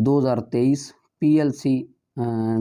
2023 PLC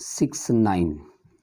69।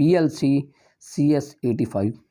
PLC CS 85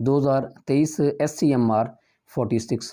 2023 SCMR 46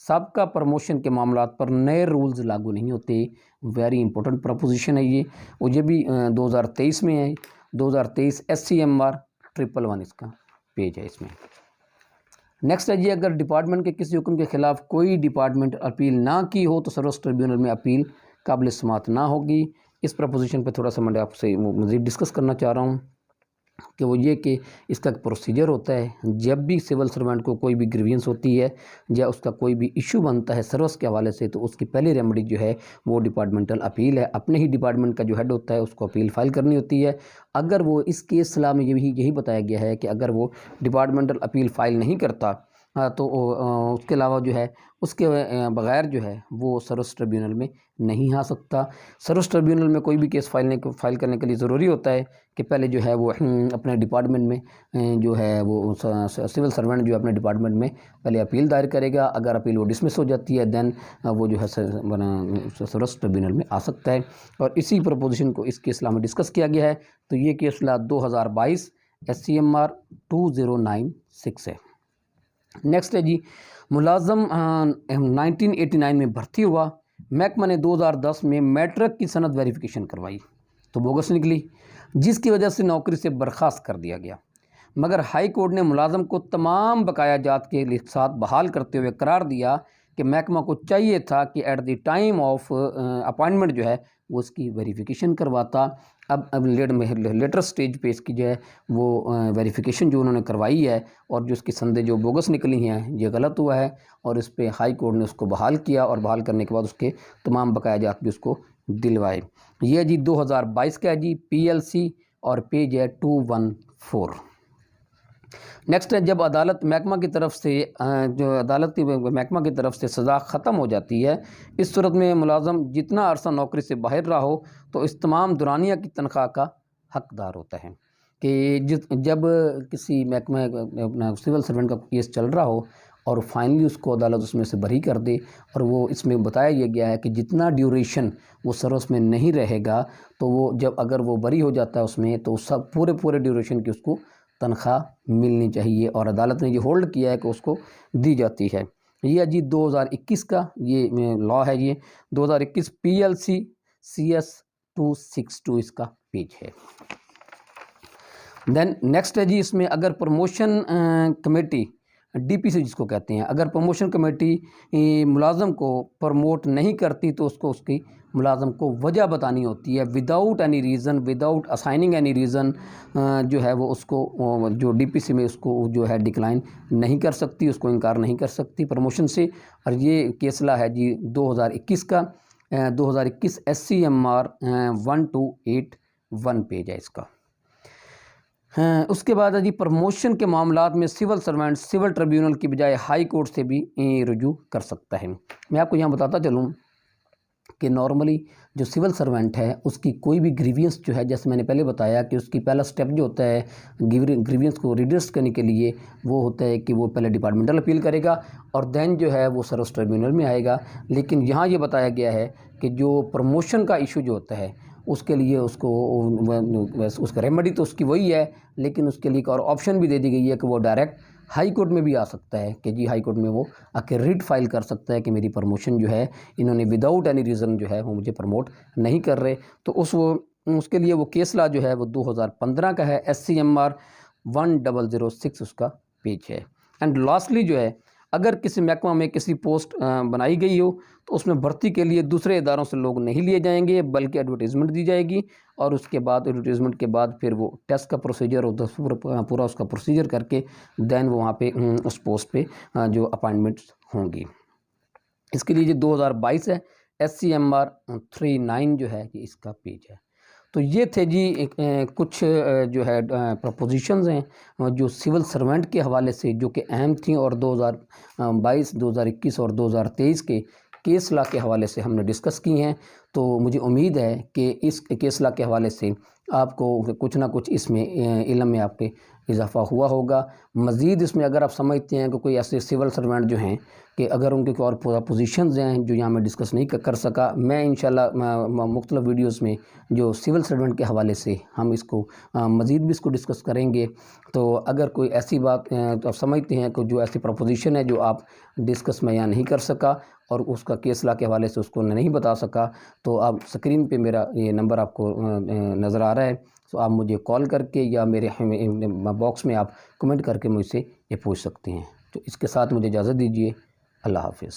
سابقہ promotion کے معاملات پر نئے رولز لاگو نہیں ہوتے. ویری امپورٹنٹ پروپوزیشن ہے یہ، اور یہ بھی 2023 میں ہے. 2023 SCMR 111 اس کا پیج ہے اس میں. نیکسٹ ہے جی، اگر ڈپارٹمنٹ کے کسی حکم کے خلاف کوئی ڈپارٹمنٹ اپیل نہ کی ہو تو سروس ٹریبیونل میں اپیل قابل سماعت نہ ہوگی. اس پروپوزیشن پہ تھوڑا سا میں آپ سے مزید ڈسکس کرنا چاہ رہا ہوں کہ وہ یہ کہ اس کا ایک پروسیجر ہوتا ہے. جب بھی سول سرونٹ کو کوئی بھی گریوینس ہوتی ہے یا اس کا کوئی بھی ایشو بنتا ہے سروس کے حوالے سے، تو اس کی پہلی ریمیڈی جو ہے وہ ڈپارٹمنٹل اپیل ہے. اپنے ہی ڈپارٹمنٹ کا جو ہیڈ ہوتا ہے اس کو اپیل فائل کرنی ہوتی ہے. اگر وہ اس کیس لا میں یہی بتایا گیا ہے کہ اگر وہ ڈپارٹمنٹل اپیل فائل نہیں کرتا تو اس کے علاوہ جو ہے اس کے بغیر جو ہے وہ سروس ٹریبیونل میں نہیں آ سکتا. سروس ٹریبیونل میں کوئی بھی کیس فائل کرنے کے لیے ضروری ہوتا ہے کہ پہلے جو ہے وہ اپنے ڈپارٹمنٹ میں جو ہے وہ سول سرونٹ جو اپنے ڈپارٹمنٹ میں پہلے اپیل دائر کرے گا. اگر اپیل وہ ڈسمس ہو جاتی ہے دین وہ جو ہے سروس ٹریبیونل میں آ سکتا ہے. اور اسی پروپوزیشن کو اس کیس لا میں ڈسکس کیا گیا ہے. تو یہ کیس لا 2022 SCMR 2096 ہے. نیکسٹ ہے جی، ملازم 1989 میں بھرتی ہوا، محکمہ نے 2010 میں میٹرک کی سند ویریفیکیشن کروائی تو بوگس نکلی، جس کی وجہ سے نوکری سے برخاست کر دیا گیا. مگر ہائی کورٹ نے ملازم کو تمام بقایا جات کے ساتھ بحال کرتے ہوئے قرار دیا کہ محکمہ کو چاہیے تھا کہ at the time of appointment جو ہے وہ اس کی ویریفیکیشن کرواتا. اب لیٹر سٹیج پہ اس کی جو ہے وہ ویریفیکیشن جو انہوں نے کروائی ہے اور جو اس کی سندیں جو بوگس نکلی ہیں یہ غلط ہوا ہے، اور اس پہ ہائی کورٹ نے اس کو بحال کیا اور بحال کرنے کے بعد اس کے تمام بقایا جات بھی اس کو دلوائے. یہ جی 2022 کا ہے جی، PLC اور پیج ہے 214. نیکسٹ ہے، جب عدالت محکمہ کی طرف سے محکمہ کی طرف سے سزا ختم ہو جاتی ہے، اس صورت میں ملازم جتنا عرصہ نوکری سے باہر رہا ہو تو اس تمام دورانیہ کی تنخواہ کا حقدار ہوتا ہے. کہ جب کسی محکمہ اپنا سول سرونٹ کا کیس چل رہا ہو اور فائنلی اس کو عدالت اس میں سے بری کر دے، اور وہ اس میں بتایا یہ گیا ہے کہ جتنا ڈیوریشن وہ سروس میں نہیں رہے گا تو وہ جب اگر وہ بری ہو جاتا ہے اس میں تو سب پورے ڈیوریشن کی اس کو تنخواہ ملنی چاہیے، اور عدالت نے یہ ہولڈ کیا ہے کہ اس کو دی جاتی ہے. یہ جی 2021 کا یہ لا ہے، یہ 2021 PLC CS 262 اس کا پیج ہے. دین نیکسٹ ہے جی، اس میں اگر پروموشن کمیٹی DPC جس کو کہتے ہیں، اگر پروموشن کمیٹی ملازم کو پروموٹ نہیں کرتی تو اس کو اس کی ملازم کو وجہ بتانی ہوتی ہے without any reason, without assigning any reason جو ہے وہ اس کو جو DPC میں اس کو جو ہے ڈکلائن نہیں کر سکتی، اس کو انکار نہیں کر سکتی پروموشن سے. اور یہ کیسلا ہے جی 2021 کا 2021 SCMR 1281 پیج ہے اس کا. اس کے بعد ہے جی، پروموشن کے معاملات میں سول سرونٹ سول ٹریبیونل کی بجائے ہائی کورٹ سے بھی رجوع کر سکتا ہے. میں آپ کو یہاں بتاتا چلوں کہ نارملی جو سول سرونٹ ہے اس کی کوئی بھی گریوینس جو ہے، جیسے میں نے پہلے بتایا کہ اس کی پہلا سٹیپ جو ہوتا ہے گریوینس کو ریڈرس کرنے کے لیے وہ ہوتا ہے کہ وہ پہلے ڈپارٹمنٹل اپیل کرے گا اور دین جو ہے وہ سروس ٹریبیونل میں آئے گا. لیکن یہاں یہ بتایا گیا ہے کہ جو پروموشن کا ایشو جو ہوتا ہے اس کے لیے اس کا ریمیڈی تو اس کی وہی ہے، لیکن اس کے لیے ایک اور آپشن بھی دے دی گئی ہے کہ وہ ڈائریکٹ ہائی کورٹ میں بھی آ سکتا ہے کہ جی ہائی کورٹ میں وہ آ کے ریٹ فائل کر سکتا ہے کہ میری پروموشن جو ہے انہوں نے وداؤٹ اینی ریزن جو ہے وہ مجھے پروموٹ نہیں کر رہے. تو اس کے لیے وہ کیس لا جو ہے وہ 2015 کا ہے، SCMR 1006 اس کا پیج ہے. اینڈ لاسٹلی جو ہے، اگر کسی محکمہ میں کسی پوسٹ بنائی گئی ہو تو اس میں بھرتی کے لیے دوسرے اداروں سے لوگ نہیں لیے جائیں گے بلکہ ایڈورٹیزمنٹ دی جائے گی، اور اس کے بعد ایڈورٹیزمنٹ کے بعد پھر وہ ٹیسٹ کا پروسیجر ہوتا پورا اس کا پروسیجر کر کے دین وہ وہاں پہ اس پوسٹ پہ جو اپائنٹمنٹس ہوں گی. اس کے لیے جو 2022 ہے SCMR 39 جو ہے یہ اس کا پیج ہے. تو یہ تھے جی کچھ جو ہے پروپوزیشنز ہیں جو سول سرونٹ کے حوالے سے جو کہ اہم تھیں، اور 2022 2021 اور 2023 کے کیس لا کے حوالے سے ہم نے ڈسکس کی ہیں. تو مجھے امید ہے کہ اس کیس لا کے حوالے سے آپ کو کچھ نہ کچھ اس میں علم میں آپ کے اضافہ ہوا ہوگا۔ مزید اس میں اگر آپ سمجھتے ہیں کہ کوئی ایسے سول سرونٹ جو ہیں کہ اگر ان کے کوئی اور پوزیشنز ہیں جو یہاں میں ڈسکس نہیں کر سکا، میں انشاءاللہ مختلف ویڈیوز میں جو سول سرونٹ کے حوالے سے ہم اس کو مزید بھی اس کو ڈسکس کریں گے۔ تو اگر کوئی ایسی بات تو آپ سمجھتے ہیں کہ جو ایسی پروپوزیشن ہے جو آپ ڈسکس میں یہاں نہیں کر سکا اور اس کا کیس لا کے حوالے سے اس کو نہیں بتا سکا، تو آپ اسکرین پہ میرا یہ نمبر آپ کو نظر آ رہا ہے، تو آپ مجھے کال کر کے یا میرے باکس میں آپ کمنٹ کر کے مجھ سے یہ پوچھ سکتے ہیں۔ تو اس کے ساتھ مجھے اجازت دیجیے، اللہ حافظ۔